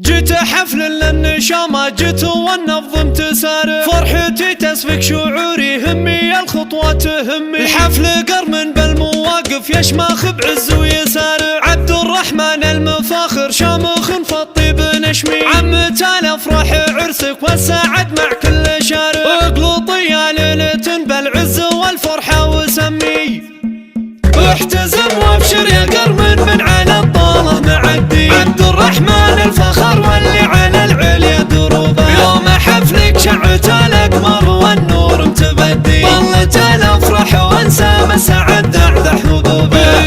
جيت حفل للنشامة جيت والنظم تسارع فرحتي تسبق شعوري همي الخطوة تهمي الحفل قرم بالمواقف يشمخ بعز ويسارع عبد الرحمن المفاخر شامخ فالطيب نشمي عمت الافراح عرسك والسعد مع كل شارع اقلطي يا ليلة بالعز والفرحة وسمي احتزم وابشر يا قرم من على الطاله معدي عبد الرحمن الفخر واللي على العليا دروبه يوم حفلك شعت الاقمار والنور متبدي طلت الافراح وانسام السعد دعدع حبوبه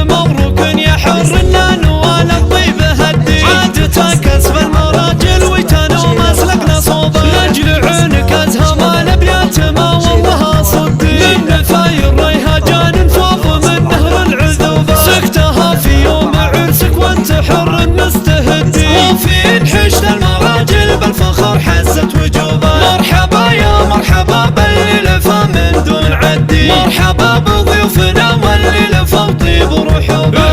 مبروك يا حر النوال الطيب هدي عادته كسب المراجل ويتنو مسلكنا صوبه لاجل عينك ازهم الابيات ما والله صدي من نفاير ريهاجان فوق من نهر العذوبه سكتها في يوم عرسك وانت حر مستهدي وفي انحشت المراجل بالفخر حزت وجوبه مرحبا يا مرحبا باللي لفى من دون عدي مرحبا بضيوفنا واللي لفى طيب ورحوبه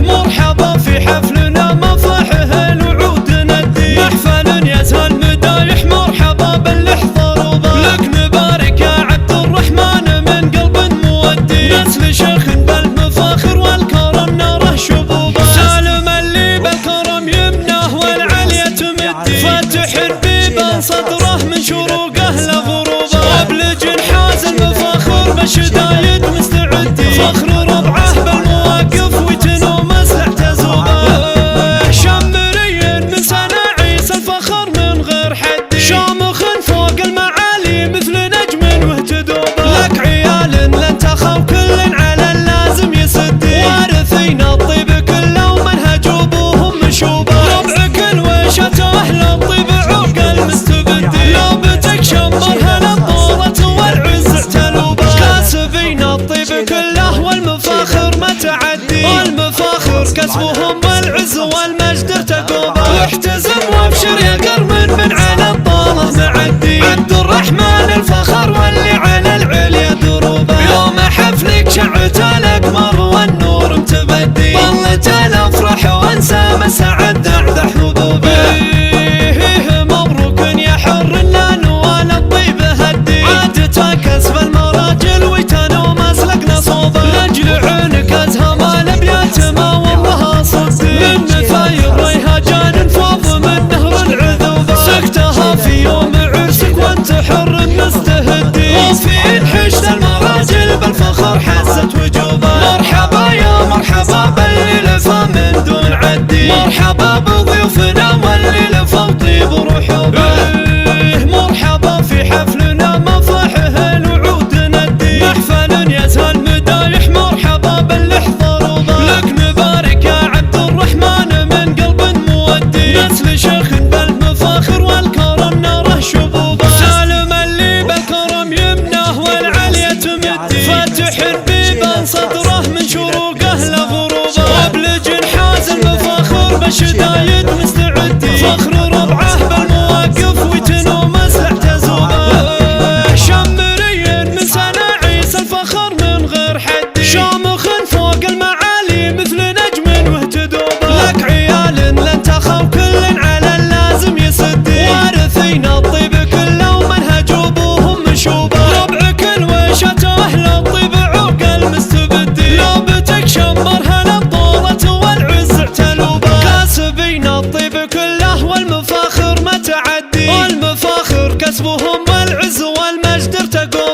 مرحبا في حفلنا مفاحه الوعود ندي محفل يزهى المدايح مرحبا باللي حضروبه لك نبارك يا عبد الرحمن من قلب مودي نسل شيخ بالمفاخر والكرم ناره شبوبه سالم اللي بالكرم يمنه والعليا تمدي فاتح بيبان صدره من شروقه لغروبه وابلج حاز المفاخر بالشدايد مستعدي فخر ربعه بالمواقف ويتنو مسلح تزوبه شمري من سناعيس الفخر من غير حدي شامخ فوق المعالي مثل نجم واهتدوبه لك عيال لن تخاو كل على اللازم يسدي وارثين الطيب كله ومنهج ابوهم مشوبه ربعك الوشة اهل الطيب عقل مستبدي لابتك شمرها للطولة والعز اعتلوبه كاسبين الطيب كله والمفاخر متعدي والمفاخر كسبهم والعز والمجد ارتقوبه احتزم وابشر يا قرم من على الطاله معدي عبد الرحمن الفخر واللي على العليا دروبه يوم حفلك شعت الاقمار والنور متبدي طلت الافراح وانسام السعد دعدع حبوبه مبروك يا حر النوال الطيب هدي عادته كسب المراجل ويتنو مسلكنا صوبه لاجل عينك ازهم الابيات ما والله صدي من نفاير ريهاجان فوض من نهر العذوبه سكتها في يوم عرسك وانت حر مستهدي وفي انحشت المراجل بالفخر حزت وجوبه مرحبا يا مرحبا باللي لفى من دون عدي مرحبا بضيوفنا واللي لفى طيب ورحوبه مرحبا في حفلنا مفاحه الوعود ندي محفل يزهى المدايح مرحبا باللي حضروبه لك نبارك يا عبد الرحمن من قلب مودي نسل شيخ بالمفاخر والكرم ناره شبوبه سالم اللي بالكرم يمنه والعليا تمدي فاتح بيبان صدره من شروقه لغروبه وابلج حاز المفاخر بالشدايد مستعدي فخر ربعه بالمواقف ويتنو مسلح تزوبه شمري من سناعيس الفخر من غير حدي شامخ فوق المعالي مثل نجم واهتدوبه لك عيال لن تخاو كل على اللازم يسدي وارثين الطيب كله ومنهج ابوهم مشوبه ربعك الوشة اهل الطيب عقل مستبدي لابتك شمرها للطولة والعز اعتلوبه كاسبين الطيب كله والمفاخر متعدي والمفاخر كسبهم والعز والمجد ارتقوا